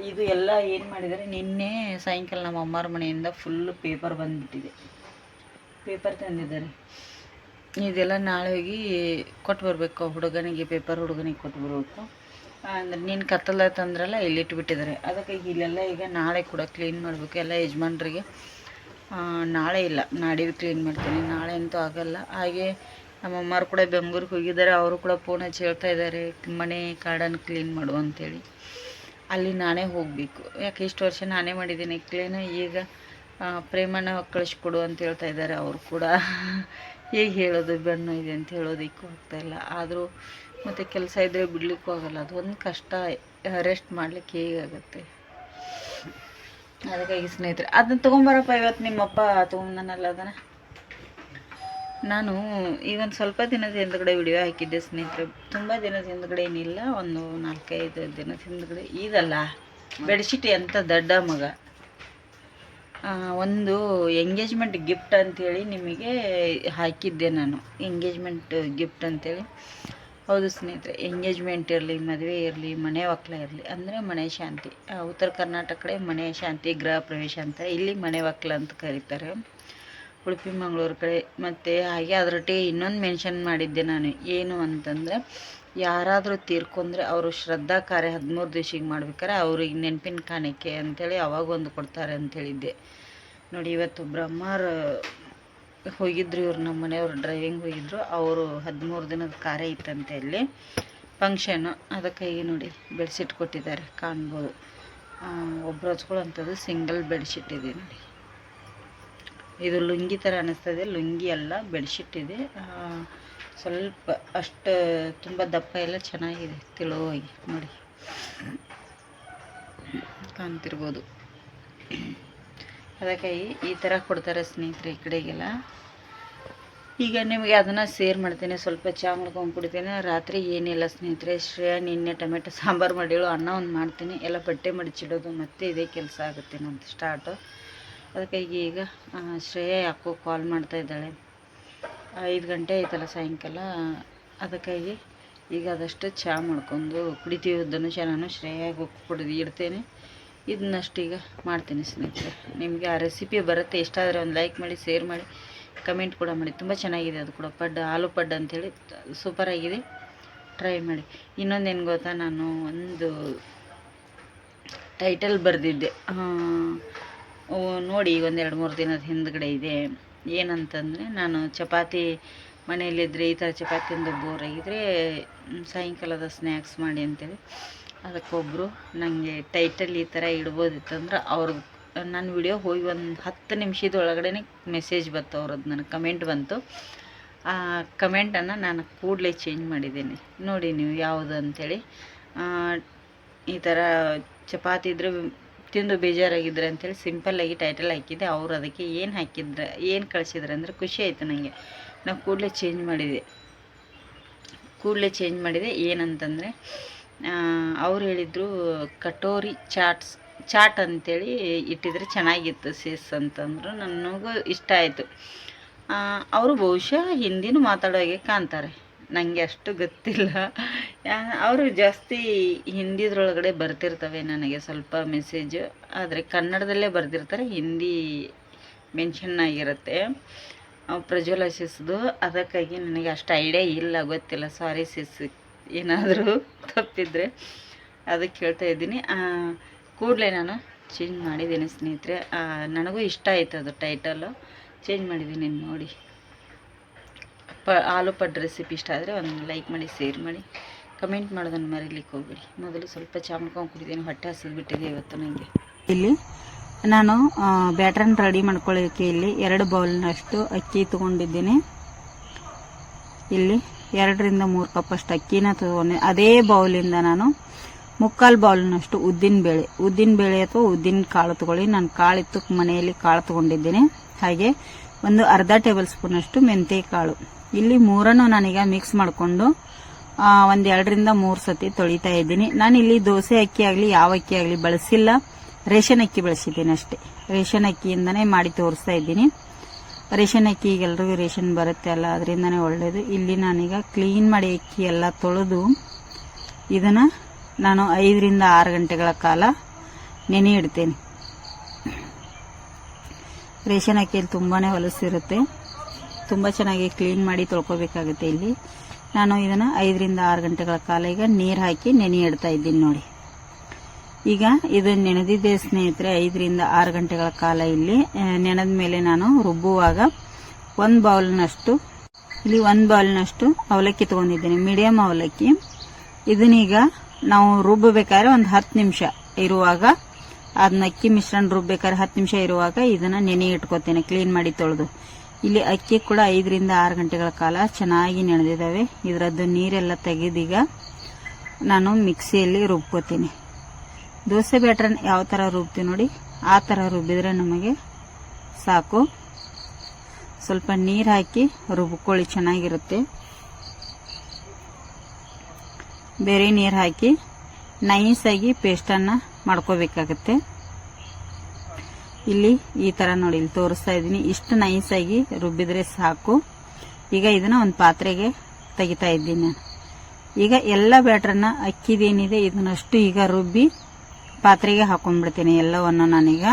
ಇದು ಎಲ್ಲ ಏನು ಮಾಡಿದ್ದಾರೆ, ನಿನ್ನೆ ಸಾಯಂಕಾಲ ನಮ್ಮ ಅಮ್ಮರ ಮನೆಯಿಂದ ಫುಲ್ಲು ಪೇಪರ್ ಬಂದುಬಿಟ್ಟಿದೆ. ಪೇಪರ್ ತಂದಿದ್ದಾರೆ. ಇದೆಲ್ಲ ನಾಳೆ ಹೋಗಿ ಕೊಟ್ಟು ಬರಬೇಕು ಹುಡುಗನಿಗೆ, ಹುಡುಗನಿಗೆ ಕೊಟ್ಟು ಬರಬೇಕು. ಅಂದರೆ ನೀನು ಕತ್ತಲ ತಂದ್ರಲ್ಲ, ಇಲ್ಲಿಟ್ಬಿಟ್ಟಿದ್ದಾರೆ. ಅದಕ್ಕಾಗಿ ಇಲ್ಲೆಲ್ಲ ಈಗ ನಾಳೆ ಕೂಡ ಕ್ಲೀನ್ ಮಾಡಬೇಕು ಎಲ್ಲ ಯಜಮಾನ್ರಿಗೆ. ನಾಳೆ ಇಲ್ಲ, ನಾಡಿದ್ದು ಕ್ಲೀನ್ ಮಾಡ್ತೀನಿ. ನಾಳೆ ಅಂತೂ ಆಗಲ್ಲ. ಹಾಗೆ ನಮ್ಮ ಅಮ್ಮರು ಕೂಡ ಬೆಂಗಳೂರಿಗೆ ಹೋಗಿದ್ದಾರೆ. ಅವರು ಕೂಡ ಫೋನ್ ಹಚ್ಚಿ ಹೇಳ್ತಾ ಇದ್ದಾರೆ ಮನೆ ಗಾರ್ಡನ್ ಕ್ಲೀನ್ ಮಾಡು ಅಂತೇಳಿ. ಅಲ್ಲಿ ನಾನೇ ಹೋಗಬೇಕು. ಯಾಕೆ ಇಷ್ಟು ವರ್ಷ ನಾನೇ ಮಾಡಿದ್ದೀನಿ ಕ್ಲೀನ್. ಈಗ ಪ್ರೇಮನ ಕಳಿಸ್ಕೊಡು ಅಂತ ಹೇಳ್ತಾ ಇದ್ದಾರೆ ಅವರು ಕೂಡ. ಹೇಗೆ ಹೇಳೋದು, ಬೆನ್ನು ಇದೆ ಅಂತ ಹೇಳೋದಕ್ಕೂ ಆಗ್ತಾಯಿಲ್ಲ. ಆದರೂ ಮತ್ತು ಕೆಲಸ ಇದ್ದರೆ ಬಿಡಲಿಕ್ಕೂ ಆಗಲ್ಲ. ಅದೊಂದು ಕಷ್ಟ, ರೆಸ್ಟ್ ಮಾಡಲಿಕ್ಕೆ ಹೇಗಾಗುತ್ತೆ. ಅದಕ್ಕಾಗಿ ಸ್ನೇಹಿತರೆ ಅದನ್ನು ತೊಗೊಂಬರಪ್ಪ, ಇವತ್ತು ನಿಮ್ಮಪ್ಪ ತೊಗೊಂಬಂದನಲ್ಲ ಅದನ್ನು. ನಾನು ಈಗ ಒಂದು ಸ್ವಲ್ಪ ದಿನದ ಹಿಂದ್ಗಡೆ ವಿಡಿಯೋ ಹಾಕಿದ್ದೆ ಸ್ನೇಹಿತರೆ. ತುಂಬ ದಿನದ ಹಿಂದ್ಗಡೆ ಏನಿಲ್ಲ, ಒಂದು 4-5 ದಿನದ ಹಿಂದ್ಗಡೆ. ಇದಲ್ಲ ಬೆಡ್ಶೀಟ್ ಎಂಥ ದೊಡ್ಡ ಮಗ. ಒಂದು ಎಂಗೇಜ್ಮೆಂಟ್ ಗಿಫ್ಟ್ ಅಂಥೇಳಿ ನಿಮಗೆ ಹಾಕಿದ್ದೆ ನಾನು, ಎಂಗೇಜ್ಮೆಂಟ್ ಗಿಫ್ಟ್ ಅಂಥೇಳಿ. ಹೌದು ಸ್ನೇಹಿತರೆ, ಎಂಗೇಜ್ಮೆಂಟ್ ಇರಲಿ, ಮದುವೆ ಇರಲಿ, ಮನೆ ಒಕ್ಕಲ ಇರಲಿ, ಅಂದರೆ ಮನೆ ಶಾಂತಿ. ಉತ್ತರ ಕರ್ನಾಟಕ ಕಡೆ ಮನೆ ಶಾಂತಿ, ಗೃಹ ಪ್ರವೇಶ ಅಂತಾರೆ. ಇಲ್ಲಿ ಮನೆ ಒಕ್ಕಲ ಅಂತ ಕರೀತಾರೆ, ಉಡುಪಿ ಮಂಗಳೂರು ಕಡೆ. ಮತ್ತು ಹಾಗೆ ಅದರೊಟ್ಟಿಗೆ ಇನ್ನೊಂದು ಮೆನ್ಷನ್ ಮಾಡಿದ್ದೆ ನಾನು, ಏನು ಅಂತಂದರೆ ಯಾರಾದರೂ ತೀರ್ಕೊಂಡ್ರೆ ಅವರು ಶ್ರದ್ಧಾ ಕಾರ್ಯ 13 ದಿವಸಿಗೆ ಮಾಡ್ಬೇಕಾರೆ ಅವ್ರಿಗೆ ನೆನಪಿನ ಕಾಣಿಕೆ ಅಂಥೇಳಿ ಅವಾಗ ಒಂದು ಕೊಡ್ತಾರೆ ಅಂಥೇಳಿದ್ದೆ. ನೋಡಿ, ಇವತ್ತು ಬ್ರಹ್ಮಾರು ಹೋಗಿದ್ರು, ಇವ್ರು ನಮ್ಮ ಮನೆಯವರು ಡ್ರೈವಿಂಗ್ ಹೋಗಿದ್ರು. ಅವರು 13 ದಿನದ ಕಾರ್ಯ ಇತ್ತಂತೆ ಅಲ್ಲಿ ಫಂಕ್ಷನ್ನು. ಅದಕ್ಕಾಗಿ ನೋಡಿ ಬೆಡ್ಶೀಟ್ ಕೊಟ್ಟಿದ್ದಾರೆ, ಕಾಣ್ಬೋದು. ಒಬ್ರು ಹಚ್ಕೊಳ್ಳೋಂಥದ್ದು ಸಿಂಗಲ್ ಬೆಡ್ಶೀಟ್ ಇದೆ ನೋಡಿ. ಇದು ಲುಂಗಿ ಥರ ಅನ್ನಿಸ್ತದೆ, ಲುಂಗಿ ಅಲ್ಲ, ಬೆಡ್ಶೀಟ್ ಇದೆ. ಸ್ವಲ್ಪ ಅಷ್ಟು ತುಂಬ ದಪ್ಪ ಎಲ್ಲ ಚೆನ್ನಾಗಿದೆ, ತಿಳುವಾಗಿ ನೋಡಿ ಕಾಣ್ತಿರ್ಬೋದು. ಅದಕ್ಕಾಗಿ ಈ ಥರ ಕೊಡ್ತಾರೆ ಸ್ನೇಹಿತರೆ ಈ ಕಡೆಗೆಲ್ಲ. ಈಗ ನಿಮಗೆ ಅದನ್ನು ಶೇರ್ ಮಾಡ್ತೀನಿ. ಸ್ವಲ್ಪ ಚಹಾ ಮಾಡ್ಕೊಂಡ್ಬಿಡ್ತೀನಿ. ರಾತ್ರಿ ಏನಿಲ್ಲ ಸ್ನೇಹಿತರೆ, ಶ್ರೇಯ ನಿನ್ನೆ ಟೊಮೆಟೊ ಸಾಂಬಾರು ಮಾಡಿಳು, ಅನ್ನ ಒಂದು ಮಾಡ್ತೀನಿ, ಎಲ್ಲ ಬಟ್ಟೆ ಮಡಚಿಡೋದು, ಮತ್ತೆ ಇದೇ ಕೆಲಸ ಆಗುತ್ತೆ ನಮ್ಮದು ಸ್ಟಾರ್ಟು. ಅದಕ್ಕಾಗಿ ಈಗ ಶ್ರೇಯ ಯಾಕೋ ಕಾಲ್ ಮಾಡ್ತಾ ಇದ್ದಾಳೆ. 5 ಗಂಟೆ ಆಯ್ತಲ್ಲ ಸಾಯಂಕಾಲ. ಅದಕ್ಕಾಗಿ ಈಗ ಅದಷ್ಟು ಚಹಾ ಮಾಡ್ಕೊಂಡು ಕುಡಿತೀವಿ. ಧನುಷ ನಾನು ಶ್ರೇಯಾಗಿ ಕುಡಿದು ಇಡ್ತೇನೆ. ಇದನ್ನಷ್ಟೀಗ ಮಾಡ್ತೀನಿ ಸ್ನೇಹಿತರೆ. ನಿಮಗೆ ಆ ರೆಸಿಪಿ ಬರುತ್ತೆ, ಇಷ್ಟ ಆದರೆ ಒಂದು ಲೈಕ್ ಮಾಡಿ, ಶೇರ್ ಮಾಡಿ, ಕಮೆಂಟ್ ಕೂಡ ಮಾಡಿ. ತುಂಬ ಚೆನ್ನಾಗಿದೆ ಅದು ಕೂಡ. ಆಲೂ ಪಡ್ಡು ಅಂಥೇಳಿ ಸೂಪರಾಗಿದೆ, ಟ್ರೈ ಮಾಡಿ. ಇನ್ನೊಂದೇನು ಗೊತ್ತಾ, ನಾನು ಒಂದು ಟೈಟಲ್ ಬರೆದಿದ್ದೆ ನೋಡಿ, ಒಂದು 2-3 ದಿನದ ಹಿಂದ್ಗಡೆ ಇದೆ. ಏನಂತಂದರೆ, ನಾನು ಚಪಾತಿ ಮನೆಯಲ್ಲಿದ್ದರೆ ಈ ಥರ ಚಪಾತಿಯಿಂದ ಬೋರ್ ಆಗಿದ್ರೆ ಸಾಯಂಕಾಲದ ಸ್ನ್ಯಾಕ್ಸ್ ಮಾಡಿ ಅಂತೇಳಿ. ಅದಕ್ಕೊಬ್ಬರು ನನಗೆ ಟೈಟಲ್ ಈ ಥರ ಇಡ್ಬೋದಿತ್ತಂದ್ರೆ ಅವ್ರಿಗೆ ನನ್ನ ವಿಡಿಯೋ ಹೋಗಿ ಒಂದು 10 ನಿಮಿಷದೊಳಗಡೆ ಮೆಸೇಜ್ ಬಂತು ಅವ್ರದ್ದು, ನನಗೆ ಕಮೆಂಟ್ ಬಂತು. ಆ ಕಮೆಂಟನ್ನು ನಾನು ಕೂಡಲೇ ಚೇಂಜ್ ಮಾಡಿದ್ದೀನಿ. ನೋಡಿ ನೀವು ಯಾವುದು ಅಂಥೇಳಿ. ಈ ಥರ ಚಪಾತಿ ಇದ್ದರೆ ತಿಂದು ಬೇಜಾರಾಗಿದ್ರೆ ಅಂಥೇಳಿ ಸಿಂಪಲ್ಲಾಗಿ ಟೈಟಲ್ ಹಾಕಿದ್ದೆ. ಅವರು ಅದಕ್ಕೆ ಏನು ಕಳಿಸಿದ್ರೆ ಅಂದರೆ ಖುಷಿ ಆಯಿತು ನನಗೆ. ನಾವು ಕೂಡಲೇ ಚೇಂಜ್ ಮಾಡಿದೆ. ಏನಂತಂದರೆ ಅವ್ರು ಹೇಳಿದರು ಕಟೋರಿ ಚಾಟ್ ಅಂಥೇಳಿ ಇಟ್ಟಿದ್ರೆ ಚೆನ್ನಾಗಿತ್ತು ಸೇಸ್ ಅಂತಂದರು. ನನಗೂ ಇಷ್ಟ ಆಯಿತು. ಅವರು ಬಹುಶಃ ಹಿಂದಿನೂ ಮಾತಾಡೋಗೆ ಕಾಣ್ತಾರೆ, ನನಗೆ ಅಷ್ಟು ಗೊತ್ತಿಲ್ಲ. ಅವರು ಜಾಸ್ತಿ ಹಿಂದಿದ್ರೊಳಗಡೆ ಬರ್ತಿರ್ತವೆ ನನಗೆ ಸ್ವಲ್ಪ ಮೆಸೇಜು, ಆದರೆ ಕನ್ನಡದಲ್ಲೇ ಬರ್ತಿರ್ತಾರೆ, ಹಿಂದಿ ಮೆನ್ಷನ್ ಆಗಿರುತ್ತೆ ಪ್ರಜ್ವಲ ಸಿಸ್ದು. ಅದಕ್ಕಾಗಿ ನನಗೆ ಅಷ್ಟು ಐಡಿಯಾ ಇಲ್ಲ, ಗೊತ್ತಿಲ್ಲ. ಸಾರಿ ಸಿಸ್, ಏನಾದರೂ ತಪ್ಪಿದ್ರೆ ಅದಕ್ಕೆ ಹೇಳ್ತಾ ಇದ್ದೀನಿ. ಕೂಡಲೇ ನಾನು ಚೇಂಜ್ ಮಾಡಿದ್ದೀನಿ ಸ್ನೇಹಿತರೆ. ನನಗೂ ಇಷ್ಟ ಆಯಿತು ಅದು ಟೈಟಲು, ಚೇಂಜ್ ಮಾಡಿದ್ದೀನಿ ನೋಡಿ. ಆಲೂ ಪಡ್ಡು ರೆಸಿಪಿ ಇಷ್ಟ ಆದರೆ ಒಂದು ಲೈಕ್ ಮಾಡಿ, ಶೇರ್ ಮಾಡಿ, ಕಮೆಂಟ್ ಮಾಡೋದನ್ನು ಮರೀಲಿಕ್ಕೆ ಹೋಗ್ಬೇಡಿ. ಮೊದಲು ಸ್ವಲ್ಪ ಚಹಾ ಮಾಡ್ಕೊಂಡು ಕುಡಿತೀನಿ, ಹೊಟ್ಟೆ ಹಸಿದು ಬಿಟ್ಟಿದೆ ಇವತ್ತು ನನಗೆ. ಇಲ್ಲಿ ನಾನು ಬ್ಯಾಟರ್ನ ರೆಡಿ ಮಾಡ್ಕೊಳ್ಳೋಕೆ ಇಲ್ಲಿ 2 ಬೌಲ್ನಷ್ಟು ಅಕ್ಕಿ ತಗೊಂಡಿದ್ದೀನಿ. ಇಲ್ಲಿ 2 ರಿಂದ 3 ಕಪ್ ಅಷ್ಟು ಅಕ್ಕಿನ ತಗೊಂಡೆ. ಅದೇ ಬೌಲಿಂದ ನಾನು 3/4 ಬೌಲ್ನಷ್ಟು ಉದ್ದಿನ ಬೇಳೆ ಅಥವಾ ಉದ್ದಿನ ಕಾಳು ತಗೊಳ್ಳಿ. ನಾನು ಕಾಳಿತ್ತು ಮನೆಯಲ್ಲಿ ಕಾಳು ತಗೊಂಡಿದ್ದೀನಿ. ಹಾಗೆ ಒಂದು ಅರ್ಧ ಟೇಬಲ್ ಸ್ಪೂನ್ ಅಷ್ಟು ಮೆಂತೆ ಕಾಳು. ಇಲ್ಲಿ ಮೂರನ್ನು ನಾನೀಗ ಮಿಕ್ಸ್ ಮಾಡಿಕೊಂಡು 2 ರಿಂದ 3 ಸತಿ ತೊಳಿತಾ ಇದ್ದೀನಿ. ನಾನು ಇಲ್ಲಿ ದೋಸೆ ಅಕ್ಕಿ ಆಗಲಿ ಯಾವ ಅಕ್ಕಿ ಆಗಲಿ ಬಳಸಿಲ್ಲ, ರೇಷನ್ ಅಕ್ಕಿ ಬಳಸಿದ್ದೀನಿ ಅಷ್ಟೇ. ರೇಷನ್ ಅಕ್ಕಿಯಿಂದನೇ ಮಾಡಿ ತೋರಿಸ್ತಾ ಇದ್ದೀನಿ. ರೇಷನ್ ಅಕ್ಕಿ ಈಗ ಎಲ್ರಿಗೂ ರೇಷನ್ ಬರುತ್ತೆ ಅಲ್ಲ, ಅದರಿಂದನೇ ಒಳ್ಳೇದು. ಇಲ್ಲಿ ನಾನೀಗ ಕ್ಲೀನ್ ಮಾಡಿ ಅಕ್ಕಿ ಎಲ್ಲ ತೊಳೆದು ಇದನ್ನ ನಾನು 5 ರಿಂದ 6 ಗಂಟೆಗಳ ಕಾಲ ನೆನೆ ಇಡ್ತೇನೆ. ರೇಷನ್ ಅಕ್ಕಿಯಲ್ಲಿ ತುಂಬಾನೇ ಹೊಲಸಿರುತ್ತೆ, ತುಂಬ ಚೆನ್ನಾಗಿ ಕ್ಲೀನ್ ಮಾಡಿ ತೊಳ್ಕೊಬೇಕಾಗುತ್ತೆ. ಇಲ್ಲಿ ನಾನು ಇದನ್ನು 5 ರಿಂದ 6 ಗಂಟೆಗಳ ಕಾಲ ಈಗ ನೀರು ಹಾಕಿ ನೆನೆ ಇಡ್ತಾ ಇದ್ದೀನಿ ನೋಡಿ. ಈಗ ಇದು ನೆನೆದಿದ್ದೆ ಸ್ನೇಹಿತರೆ 5 ರಿಂದ 6 ಗಂಟೆಗಳ ಕಾಲ. ಇಲ್ಲಿ ನೆನೆದ ಮೇಲೆ ನಾನು ರುಬ್ಬುವಾಗ 1 ಬೌಲ್ನಷ್ಟು ಅವಲಕ್ಕಿ ತಗೊಂಡಿದ್ದೀನಿ, ಮೀಡಿಯಂ ಅವಲಕ್ಕಿ. ಇದನ್ನೀಗ ನಾವು ರುಬ್ಬಬೇಕಾದ್ರೆ ಒಂದು 10 ನಿಮಿಷ ಇರುವಾಗ, ಅದನ್ನ ಅಕ್ಕಿ ಮಿಶ್ರಣ ರುಬ್ಬಬೇಕಾದ್ರೆ 10 ನಿಮಿಷ ಇರುವಾಗ ಇದನ್ನ ನೆನೆ ಇಟ್ಕೋತೇನೆ ಕ್ಲೀನ್ ಮಾಡಿ ತೊಳೆದು. ಇಲ್ಲಿ ಅಕ್ಕಿ ಕೂಡ 5 ರಿಂದ 6 ಗಂಟೆಗಳ ಕಾಲ ಚೆನ್ನಾಗಿ ನೆನೆದಿದ್ದಾವೆ. ಇದರದ್ದು ನೀರೆಲ್ಲ ತೆಗೆದೀಗ ನಾನು ಮಿಕ್ಸಿಯಲ್ಲಿ ರುಬ್ಕೋತೀನಿ. ದೋಸೆ ಬ್ಯಾಟರ್ ಯಾವ ತರ ರುಬ್ತೀವಿ ನೋಡಿ, ಆ ತರ ರುಬ್ಬಿದ್ರೆ ನಮಗೆ ಸಾಕು. ಸ್ವಲ್ಪ ನೀರು ಹಾಕಿ ರುಬ್ಕೊಳ್ಳಿ, ಚೆನ್ನಾಗಿರುತ್ತೆ. ಬೇರೆ ನೀರು ಹಾಕಿ ನೈಸಾಗಿ ಪೇಸ್ಟನ್ನು ಮಾಡ್ಕೋಬೇಕಾಗತ್ತೆ. ಇಲ್ಲಿ ಈ ತರ ನೋಡಿ, ಇಲ್ಲಿ ತೋರಿಸ್ತಾ ಇದ್ದೀನಿ. ಇಷ್ಟು ನೈಸಾಗಿ ರುಬ್ಬಿದ್ರೆ ಸಾಕು. ಈಗ ಇದನ್ನ ಒಂದು ಪಾತ್ರೆಗೆ ತೆಗಿತಾ ಇದ್ದೀನಿ ನಾನು. ಈಗ ಎಲ್ಲ ಬ್ಯಾಟರ್ನ ಅಕ್ಕಿದೇನಿದೆ ಇದನ್ನಷ್ಟು ಈಗ ರುಬ್ಬಿ ಪಾತ್ರೆಗೆ ಹಾಕೊಂಡ್ಬಿಡ್ತೀನಿ ಎಲ್ಲವನ್ನು ನಾನೀಗ.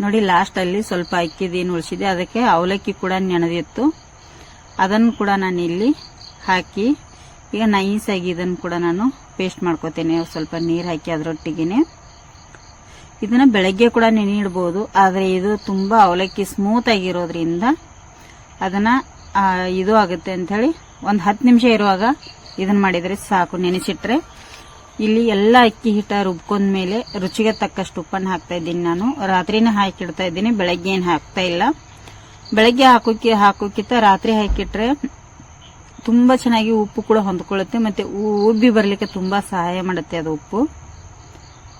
ನೋಡಿ ಲಾಸ್ಟ್ ಅಲ್ಲಿ ಸ್ವಲ್ಪ ಅಕ್ಕಿದೇನು ಉಳಿಸಿದೆ, ಅದಕ್ಕೆ ಅವಲಕ್ಕಿ ಕೂಡ ನೆನೆದಿತ್ತು, ಅದನ್ನು ಕೂಡ ನಾನು ಇಲ್ಲಿ ಹಾಕಿ ಈಗ ನೈಸಾಗಿ ಇದನ್ನು ಕೂಡ ನಾನು ಪೇಸ್ಟ್ ಮಾಡ್ಕೋತೇನೆ. ಸ್ವಲ್ಪ ನೀರು ಹಾಕಿ ಅದರೊಟ್ಟಿಗೆ ಇದನ್ನ ಬೆಳಗ್ಗೆ ಕೂಡ ನೆನೆ ಇಡಬಹುದು, ಆದರೆ ಇದು ತುಂಬಾ ಅವಲಕ್ಕಿ ಸ್ಮೂತ್ ಆಗಿರೋದ್ರಿಂದ ಅದನ್ನ ಇದು ಆಗುತ್ತೆ ಅಂತ ಹೇಳಿ ಒಂದು 10 ನಿಮಿಷ ಇರುವಾಗ ಇದನ್ನ ಮಾಡಿದ್ರೆ ಸಾಕು, ನೆನೆಸಿಟ್ರೆ. ಇಲ್ಲಿ ಎಲ್ಲ ಅಕ್ಕಿ ಹಿಟ್ಟ ರುಬ್ಕೊಂಡ್ಮೇಲೆ ರುಚಿಗೆ ತಕ್ಕಷ್ಟು ಉಪ್ಪನ್ನು ಹಾಕ್ತಾ ಇದ್ದೀನಿ. ನಾನು ರಾತ್ರಿನೇ ಹಾಕಿಡ್ತಾ ಇದ್ದೀನಿ, ಬೆಳಗ್ಗೆ ಏನು ಹಾಕ್ತಾ ಇಲ್ಲ. ಬೆಳಗ್ಗೆ ಹಾಕೋಕ್ಕಿಂತ ರಾತ್ರಿ ಹಾಕಿಟ್ರೆ ತುಂಬಾ ಚೆನ್ನಾಗಿ ಉಪ್ಪು ಕೂಡ ಹೊಂದ್ಕೊಳ್ಳುತ್ತೆ, ಮತ್ತೆ ಉಬ್ಬಿ ಬರ್ಲಿಕ್ಕೆ ತುಂಬಾ ಸಹಾಯ ಮಾಡುತ್ತೆ ಅದು ಉಪ್ಪು.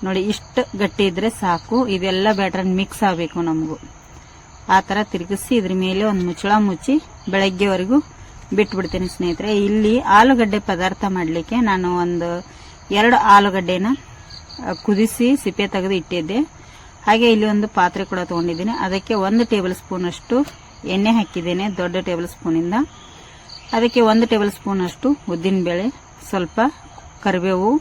ನೋಡಿ ಇಷ್ಟು ಗಟ್ಟಿ ಇದ್ರೆ ಸಾಕು. ಇದೆಲ್ಲ ಬ್ಯಾಟರ್ ಮಿಕ್ಸ್ ಆಗಬೇಕು ನಮಗೂ. ಆ ತರ ತಿರುಗಿಸಿ ಇದ್ರ ಮೇಲೆ ಒಂದು ಮುಚ್ಚಳ ಮುಚ್ಚಿ ಬೆಳಗ್ಗೆವರೆಗೂ ಬಿಟ್ಬಿಡ್ತೇನೆ ಸ್ನೇಹಿತರೆ. ಇಲ್ಲಿ ಆಲೂಗಡ್ಡೆ ಪದಾರ್ಥ ಮಾಡಲಿಕ್ಕೆ ನಾನು ಒಂದು 2 ಆಲೂಗಡ್ಡೆನ ಕುದಿಸಿ ಸಿಪ್ಪೆ ತೆಗೆದು ಇಟ್ಟಿದ್ದೆ. ಹಾಗೆ ಇಲ್ಲಿ ಒಂದು ಪಾತ್ರೆ ಕೂಡ ತಗೊಂಡಿದ್ದೀನಿ, ಅದಕ್ಕೆ 1 ಟೇಬಲ್ ಸ್ಪೂನ್ ಅಷ್ಟು ಎಣ್ಣೆ ಹಾಕಿದ್ದೇನೆ, ದೊಡ್ಡ ಟೇಬಲ್ ಸ್ಪೂನ್ ಇಂದ. ಅದಕ್ಕೆ 1 ಟೇಬಲ್ ಸ್ಪೂನ್ ಅಷ್ಟು ಉದ್ದಿನ ಬೇಳೆ, ಸ್ವಲ್ಪ ಕರಿಬೇವು,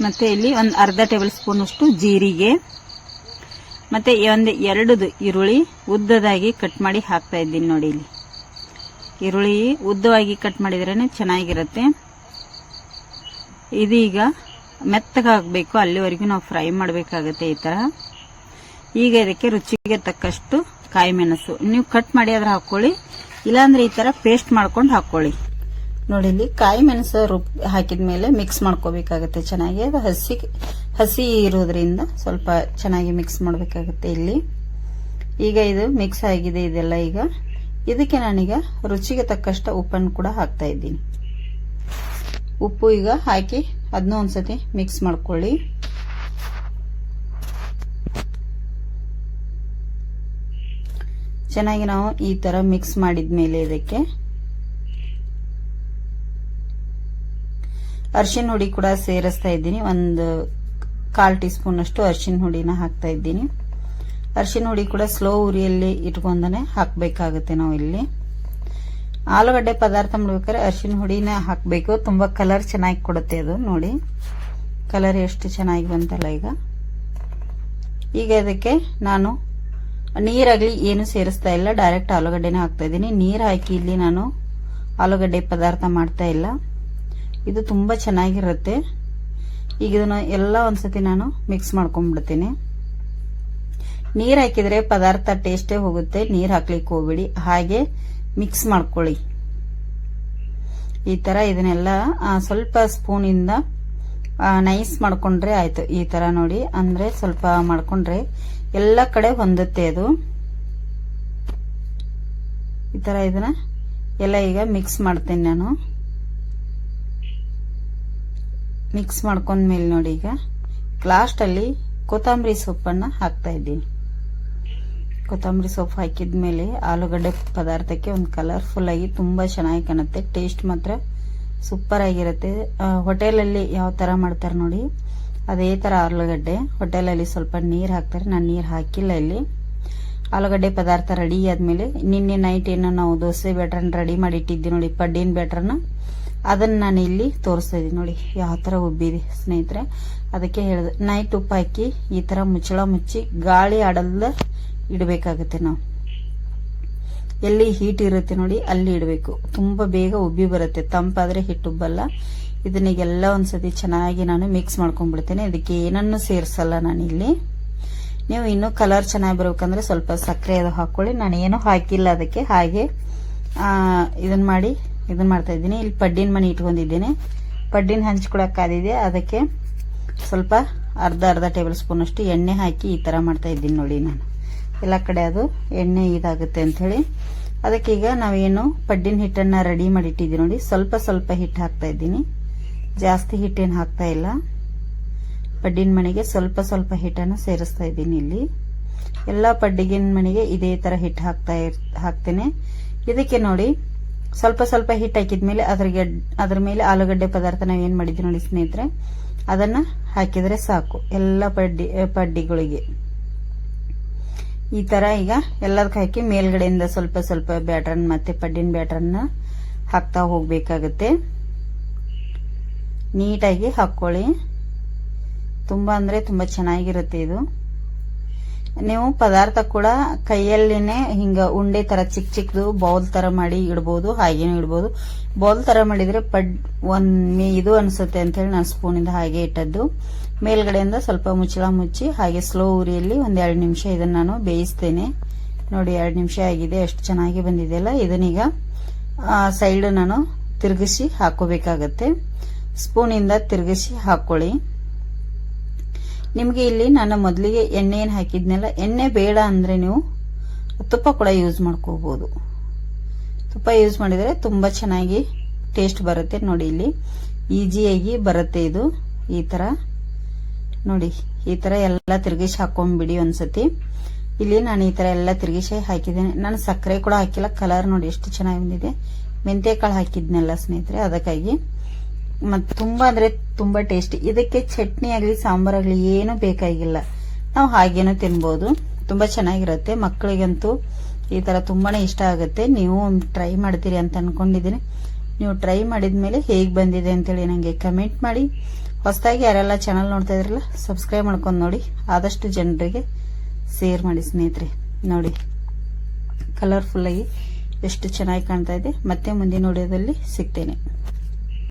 ಮತ್ತೆ ಇಲ್ಲಿ ಒಂದು ಅರ್ಧ ಟೇಬಲ್ ಸ್ಪೂನ್ ಅಷ್ಟು ಜೀರಿಗೆ, ಮತ್ತೆ ಒಂದು 2 ಈರುಳ್ಳಿ ಉದ್ದದಾಗಿ ಕಟ್ ಮಾಡಿ ಹಾಕ್ತಾ ಇದ್ದೀನಿ ನೋಡಿ. ಇಲ್ಲಿ ಈರುಳ್ಳಿ ಉದ್ದವಾಗಿ ಕಟ್ ಮಾಡಿದ್ರೇನೆ ಚೆನ್ನಾಗಿರುತ್ತೆ. ಇದೀಗ ಮೆತ್ತಗಾಗಬೇಕು, ಅಲ್ಲಿವರೆಗೂ ನಾವು ಫ್ರೈ ಮಾಡಬೇಕಾಗುತ್ತೆ ಈ ತರ. ಈಗ ಇದಕ್ಕೆ ರುಚಿಗೆ ತಕ್ಕಷ್ಟು ಕಾಯಿ ಮೆಣಸು ನೀವು ಕಟ್ ಮಾಡಿ ಅದ್ರ ಹಾಕೊಳ್ಳಿ, ಇಲ್ಲಾಂದ್ರೆ ಈ ತರ ಪೇಸ್ಟ್ ಮಾಡ್ಕೊಂಡು ಹಾಕೊಳ್ಳಿ. ನೋಡಿ ಇಲ್ಲಿ ಕಾಯಿ ಮೆಣಸು ಹಾಕಿದ್ಮೇಲೆ ಮಿಕ್ಸ್ ಮಾಡ್ಕೋಬೇಕಾಗುತ್ತೆ ಚೆನ್ನಾಗಿ. ಅದು ಹಸಿ ಇರೋದ್ರಿಂದ ಸ್ವಲ್ಪ ಚೆನ್ನಾಗಿ ಮಿಕ್ಸ್ ಮಾಡಬೇಕಾಗುತ್ತೆ. ಇಲ್ಲಿ ಈಗ ಇದು ಮಿಕ್ಸ್ ಆಗಿದೆ ಇದೆಲ್ಲ. ಈಗ ಇದಕ್ಕೆ ನಾನೀಗ ರುಚಿಗೆ ತಕ್ಕಷ್ಟು ಉಪ್ಪನ್ನು ಕೂಡ ಹಾಕ್ತಾ ಇದ್ದೀನಿ. ಉಪ್ಪು ಈಗ ಹಾಕಿ ಅದನ್ನ ಒಂದ್ಸತಿ ಮಿಕ್ಸ್ ಮಾಡ್ಕೊಳ್ಳಿ. ಚೆನ್ನಾಗಿ ನಾವು ಈ ತರ ಮಿಕ್ಸ್ ಮಾಡಿದ್ಮೇಲೆ ಇದಕ್ಕೆ ಅರಿಶಿನ ಹುಡಿ ಕೂಡ ಸೇರಿಸ್ತಾ ಇದ್ದೀನಿ. ಒಂದು 1/4 ಟೀ ಸ್ಪೂನ್ ಅಷ್ಟು ಅರಿಶಿನ ಹುಡಿನ ಹಾಕ್ತಾ ಇದ್ದೀನಿ. ಅರಿಶಿನ ಹುಡಿ ಕೂಡ ಸ್ಲೋ ಉರಿಯಲ್ಲಿ ಇಟ್ಕೊಂಡನೆ ಹಾಕಬೇಕಾಗುತ್ತೆ. ನಾವು ಇಲ್ಲಿ ಆಲೂಗಡ್ಡೆ ಪದಾರ್ಥ ಮಾಡ್ಬೇಕಾದ್ರೆ ಅರಿಶಿನ ಹುಡಿನ ಹಾಕಬೇಕು, ತುಂಬಾ ಕಲರ್ ಚೆನ್ನಾಗಿ ಕೊಡುತ್ತೆ ಅದು. ನೋಡಿ ಕಲರ್ ಎಷ್ಟು ಚೆನ್ನಾಗಿ ಬಂತಲ್ಲ. ಈಗ ಇದಕ್ಕೆ ನಾನು ನೀರಾಗ್ಲಿ ಏನು ಸೇರಿಸ್ತಾ ಇಲ್ಲ, ಡೈರೆಕ್ಟ್ ಆಲೂಗಡ್ಡೆನ ಹಾಕ್ತಾ ಇದ್ದೀನಿ. ನೀರು ಹಾಕಿ ಇಲ್ಲಿ ನಾನು ಆಲೂಗಡ್ಡೆ ಪದಾರ್ಥ ಮಾಡ್ತಾ ಇಲ್ಲ. ಇದು ತುಂಬಾ ಚೆನ್ನಾಗಿರುತ್ತೆ. ಈಗ ಇದನ್ನ ಎಲ್ಲ ಒಂದ್ಸತಿ ನಾನು ಮಿಕ್ಸ್ ಮಾಡ್ಕೊಂಡ್ಬಿಡ್ತೀನಿ. ನೀರ್ ಹಾಕಿದ್ರೆ ಪದಾರ್ಥ ಟೇಸ್ಟೇ ಹೋಗುತ್ತೆ, ನೀರ್ ಹಾಕ್ಲಿಕ್ಕೆ ಹೋಗ್ಬೇಡಿ, ಹಾಗೆ ಮಿಕ್ಸ್ ಮಾಡ್ಕೊಳ್ಳಿ. ಈ ತರ ಇದನ್ನೆಲ್ಲ ಸ್ವಲ್ಪ ಸ್ಪೂನ್ ಇಂದ ನೈಸ್ ಮಾಡ್ಕೊಂಡ್ರೆ ಆಯ್ತು. ಈ ತರ ನೋಡಿ, ಅಂದ್ರೆ ಸ್ವಲ್ಪ ಮಾಡ್ಕೊಂಡ್ರೆ ಎಲ್ಲ ಕಡೆ ಹೊಂದುತ್ತೆ ಅದು. ಈ ತರ ಇದನ್ನ ಎಲ್ಲ ಈಗ ಮಿಕ್ಸ್ ಮಾಡ್ತೇನೆ ನಾನು. ಮಿಕ್ಸ್ ಮಾಡ್ಕೊಂಡ್ಮೇಲೆ ನೋಡಿ, ಈಗ ಲಾಸ್ಟ್ ಅಲ್ಲಿ ಕೊತ್ತಂಬರಿ ಸೊಪ್ಪನ್ನ ಹಾಕ್ತಾ ಇದ್ದೀನಿ. ಕೊತ್ತಂಬರಿ ಸೊಪ್ಪು ಹಾಕಿದ್ಮೇಲೆ ಆಲೂಗಡ್ಡೆ ಪದಾರ್ಥಕ್ಕೆ ಒಂದು ಕಲರ್ಫುಲ್ ಆಗಿ ತುಂಬಾ ಚೆನ್ನಾಗಿ ಕಾಣುತ್ತೆ. ಟೇಸ್ಟ್ ಮಾತ್ರ ಸೂಪರ್ ಆಗಿರುತ್ತೆ. ಹೋಟೆಲಲ್ಲಿ ಯಾವ ತರ ಮಾಡ್ತಾರೆ ನೋಡಿ, ಅದೇ ತರ ಆಲೂಗಡ್ಡೆ. ಹೋಟೆಲಲ್ಲಿ ಸ್ವಲ್ಪ ನೀರು ಹಾಕ್ತಾರೆ, ನಾನು ನೀರು ಹಾಕಿಲ್ಲ ಇಲ್ಲಿ. ಆಲೂಗಡ್ಡೆ ಪದಾರ್ಥ ರೆಡಿ ಆದ್ಮೇಲೆ ನಿನ್ನೆ ನೈಟ್ ಏನೋ ನಾವು ದೋಸೆ ಬ್ಯಾಟ್ರನ್ನ ರೆಡಿ ಮಾಡಿ ಇಟ್ಟಿದ್ವಿ ನೋಡಿ, ಪಡ್ಡಿನ ಬ್ಯಾಟ್ರನ್ನ, ಅದನ್ನ ನಾನು ಇಲ್ಲಿ ತೋರಿಸ್ತಾ ಇದ್ದೀನಿ ನೋಡಿ ಯಾವ ತರ ಉಬ್ಬಿದೆ ಸ್ನೇಹಿತರೆ. ಅದಕ್ಕೆ ಹೇಳಿದೆ ನೈಟ್ ಉಪ್ಪು ಹಾಕಿ ಈ ತರ ಮುಚ್ಚಳ ಮುಚ್ಚಿ ಗಾಳಿ ಆಡಲ್ದ ಇಡಬೇಕಾಗುತ್ತೆ. ನಾವು ಎಲ್ಲಿ ಹೀಟ್ ಇರುತ್ತೆ ನೋಡಿ ಅಲ್ಲಿ ಇಡಬೇಕು. ತುಂಬಾ ಬೇಗ ಉಬ್ಬಿ ಬರುತ್ತೆ, ತಂಪಾದ್ರೆ ಹಿಟ್ಟು ಉಬ್ಬಲ್ಲ. ಇದನ್ನೆಲ್ಲ ಒಂದ್ಸತಿ ಚೆನ್ನಾಗಿ ನಾನು ಮಿಕ್ಸ್ ಮಾಡ್ಕೊಂಡ್ಬಿಡ್ತೇನೆ. ಇದಕ್ಕೆ ಏನನ್ನು ಸೇರಿಸಲ್ಲ ನಾನು ಇಲ್ಲಿ. ನೀವು ಇನ್ನೂ ಕಲರ್ ಚೆನ್ನಾಗಿ ಬರ್ಬೇಕಂದ್ರೆ ಸ್ವಲ್ಪ ಸಕ್ಕರೆ ಅದು ಹಾಕೊಳ್ಳಿ. ನಾನು ಏನೂ ಹಾಕಿಲ್ಲ ಅದಕ್ಕೆ, ಹಾಗೆ ಇದನ್ನ ಮಾಡ್ತಾ ಇದ್ದೀನಿ. ಇಲ್ಲಿ ಪಡ್ಡಿನ ಮಣಿ ಇಟ್ಕೊಂಡಿದ್ದೇನೆ, ಪಡ್ಡಿನ ಹಂಚ್ಕೊಳಕ್ಕಾದಿದೆ. ಅದಕ್ಕೆ ಸ್ವಲ್ಪ ಅರ್ಧ ಟೇಬಲ್ ಸ್ಪೂನ್ ಅಷ್ಟು ಎಣ್ಣೆ ಹಾಕಿ ಈ ತರ ಮಾಡ್ತಾ ಇದ್ದೀನಿ ನೋಡಿ. ನಾನು ಎಲ್ಲ ಕಡೆ ಅದು ಎಣ್ಣೆ ಇದಾಗುತ್ತೆ ಅಂತ ಹೇಳಿ ಅದಕ್ಕೆ ಈಗ ನಾವೇನು ಪಡ್ಡಿನ ಹಿಟ್ಟನ್ನ ರೆಡಿ ಮಾಡಿ ಇಟ್ಟಿದ್ದೀವಿ ನೋಡಿ, ಸ್ವಲ್ಪ ಹಿಟ್ಟು ಹಾಕ್ತಾ ಇದ್ದೀನಿ. ಜಾಸ್ತಿ ಹಿಟ್ಟೇನು ಹಾಕ್ತಾ ಇಲ್ಲ. ಪಡ್ಡಿನ ಮಣಿಗೆ ಸ್ವಲ್ಪ ಹಿಟ್ಟನ್ನು ಸೇರಿಸ್ತಾ ಇದ್ದೀನಿ ಇಲ್ಲಿ. ಎಲ್ಲ ಪಡ್ಡಿಗಿನ ಮಣಿಗೆ ಇದೇ ತರ ಹಿಟ್ಟು ಹಾಕ್ತೇನೆ. ಇದಕ್ಕೆ ನೋಡಿ ಸ್ವಲ್ಪ ಹಿಟ್ಟು ಹಾಕಿದ್ಮೇಲೆ ಅದ್ರ ಮೇಲೆ ಆಲೂಗಡ್ಡೆ ಪದಾರ್ಥ ನಾವೇನ್ ಮಾಡಿದ್ವಿ ನೋಡಿ ಸ್ನೇಹಿತರೆ, ಅದನ್ನ ಹಾಕಿದ್ರೆ ಸಾಕು ಎಲ್ಲ ಪಡ್ಡಿಗಳಿಗೆ. ಈ ತರ ಈಗ ಎಲ್ಲದಕ್ಕೆ ಹಾಕಿ ಮೇಲ್ಗಡೆಯಿಂದ ಸ್ವಲ್ಪ ಬ್ಯಾಟರ್ನ್ ಮತ್ತೆ ಪಡ್ಡಿನ ಬ್ಯಾಟರ್ನ ಹಾಕ್ತಾ ಹೋಗ್ಬೇಕಾಗತ್ತೆ. ನೀಟಾಗಿ ಹಾಕೊಳ್ಳಿ. ತುಂಬಾ ಅಂದ್ರೆ ತುಂಬಾ ಚೆನ್ನಾಗಿರುತ್ತೆ ಇದು. ನೀವು ಪದಾರ್ಥ ಕೂಡ ಕೈಯಲ್ಲಿನೇ ಹಿಂಗ ಉಂಡೆ ತರ ಚಿಕ್ಕದು ಬೌಲ್ ತರ ಮಾಡಿ ಇಡಬಹುದು, ಹಾಗೇನೂ ಇಡಬಹುದು. ಬೌಲ್ ತರ ಮಾಡಿದ್ರೆ ಇದು ಅನ್ಸುತ್ತೆ ಅಂತ ಹೇಳಿ ನಾನು ಸ್ಪೂನಿಂದ ಹಾಗೆ ಇಟ್ಟದ್ದು. ಮೇಲ್ಗಡೆಯಿಂದ ಸ್ವಲ್ಪ ಮುಚ್ಚಳ ಮುಚ್ಚಿ ಹಾಗೆ ಸ್ಲೋ ಉರಿಯಲ್ಲಿ 1-2 ನಿಮಿಷ ಇದನ್ನ ನಾನು ಬೇಯಿಸ್ತೇನೆ. ನೋಡಿ 2 ನಿಮಿಷ ಆಗಿದೆ, ಎಷ್ಟು ಚೆನ್ನಾಗಿ ಬಂದಿದೆಯಲ್ಲ. ಇದನ್ನೀಗ ಸೈಡ್ ನಾನು ತಿರುಗಿಸಿ ಹಾಕೋಬೇಕಾಗತ್ತೆ. ಸ್ಪೂನಿಂದ ತಿರುಗಿಸಿ ಹಾಕೊಳ್ಳಿ. ನಿಮ್ಗೆ ಇಲ್ಲಿ ನಾನು ಮೊದಲಿಗೆ ಎಣ್ಣೆ ಏನು ಹಾಕಿದ್ನಲ್ಲ, ಎಣ್ಣೆ ಬೇಡ ಅಂದ್ರೆ ನೀವು ತುಪ್ಪ ಕೂಡ ಯೂಸ್ ಮಾಡ್ಕೋಬಹುದು. ತುಪ್ಪ ಯೂಸ್ ಮಾಡಿದ್ರೆ ತುಂಬಾ ಚೆನ್ನಾಗಿ ಟೇಸ್ಟ್ ಬರುತ್ತೆ. ನೋಡಿ ಇಲ್ಲಿ ಈಸಿಯಾಗಿ ಬರುತ್ತೆ ಇದು. ಈ ತರ ನೋಡಿ, ಈ ತರ ಎಲ್ಲ ತಿರುಗಿಸಿ ಹಾಕೊಂಡ್ಬಿಡಿ ಒಂದ್ಸತಿ. ಇಲ್ಲಿ ನಾನು ಈ ತರ ಎಲ್ಲ ತಿರುಗಿಸಿ ಹಾಕಿದ್ದೇನೆ. ನಾನು ಸಕ್ಕರೆ ಕೂಡ ಹಾಕಿಲ್ಲ. ಕಲರ್ ನೋಡಿ ಎಷ್ಟು ಚೆನ್ನಾಗಿ ಬಂದಿದೆ. ಮೆಂತ್ಯ ಕಾಳು ಹಾಕಿದ್ನಲ್ಲ ಸ್ನೇಹಿತರೆ, ಅದಕ್ಕಾಗಿ ಮತ್ತೆ ತುಂಬಾ ಅಂದ್ರೆ ತುಂಬಾ ಟೇಸ್ಟಿ. ಇದಕ್ಕೆ ಚಟ್ನಿ ಆಗ್ಲಿ ಸಾಂಬಾರ್ ಆಗ್ಲಿ ಏನು ಬೇಕಾಗಿಲ್ಲ, ನಾವು ಹಾಗೇನು ತಿನ್ಬಹುದು. ತುಂಬಾ ಚೆನ್ನಾಗಿರುತ್ತೆ. ಮಕ್ಕಳಿಗಂತೂ ಈ ತರ ತುಂಬಾನೇ ಇಷ್ಟ ಆಗುತ್ತೆ. ನೀವು ಟ್ರೈ ಮಾಡ್ತೀರಿ ಅಂತ ಅನ್ಕೊಂಡಿದ್ದೀನಿ. ನೀವು ಟ್ರೈ ಮಾಡಿದ್ಮೇಲೆ ಹೇಗ್ ಬಂದಿದೆ ಅಂತೇಳಿ ನಂಗೆ ಕಮೆಂಟ್ ಮಾಡಿ. ಹೊಸದಾಗಿ ಯಾರೆಲ್ಲ ಚಾನಲ್ ನೋಡ್ತಾ ಇದ್ರಲ್ಲ ಸಬ್ಸ್ಕ್ರೈಬ್ ಮಾಡ್ಕೊಂಡು ನೋಡಿ, ಆದಷ್ಟು ಜನರಿಗೆ ಶೇರ್ ಮಾಡಿ ಸ್ನೇಹಿತರೆ. ನೋಡಿ ಕಲರ್ಫುಲ್ ಆಗಿ ಎಷ್ಟು ಚೆನ್ನಾಗಿ ಕಾಣ್ತಾ ಇದೆ. ಮತ್ತೆ ಮುಂದಿನ ವಿಡಿಯೋದಲ್ಲಿ ಸಿಗ್ತೇನೆ.